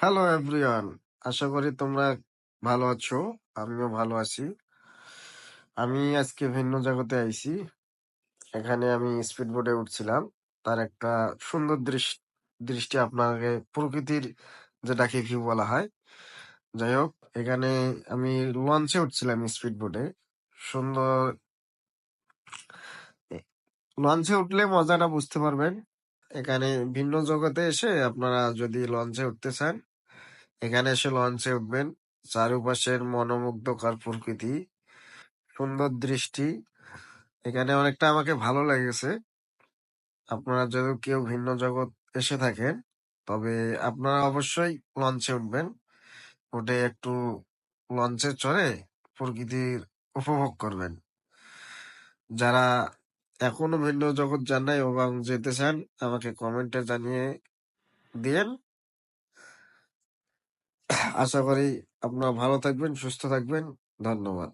Hello everyone, আশা করি তোমরা ভালো আছো। আমিও ভালো আছি। আমি আজকে ভিন্ন জগতে আইছি। এখানে আমি স্পিড বোটে উঠছিলাম। তার একটা সুন্দর দৃষ্টি আপনাকে প্রকৃতির যেটাকে ভিউ বলা হয়। যাই হোক, এখানে আমি লঞ্চে উঠছিলাম স্পিড বোটে। সুন্দর লঞ্চে উঠলে মজাটা বুঝতে পারবেন। এখানে ভিন্ন জগতে এসে আপনারা যদি লঞ্চে উঠতে চান, এখানে এসে লঞ্চে উঠবেন। চারপাশের মনোমুগ্ধকর প্রকৃতি, সুন্দর দৃষ্টি, এখানে অনেকটা আমাকে ভালো লেগেছে। আপনারা যদি কেউ ভিন্ন জগৎ এসে থাকেন, তবে আপনারা অবশ্যই লঞ্চে উঠবেন। উঠে একটু লঞ্চে চড়ে প্রকৃতির উপভোগ করবেন। যারা এখনো ভিন্ন জগৎ যান নাই এবং যেতে চান, আমাকে কমেন্টে জানিয়ে দিয়েন। আশা করি আপনারা ভালো থাকবেন, সুস্থ থাকবেন। ধন্যবাদ।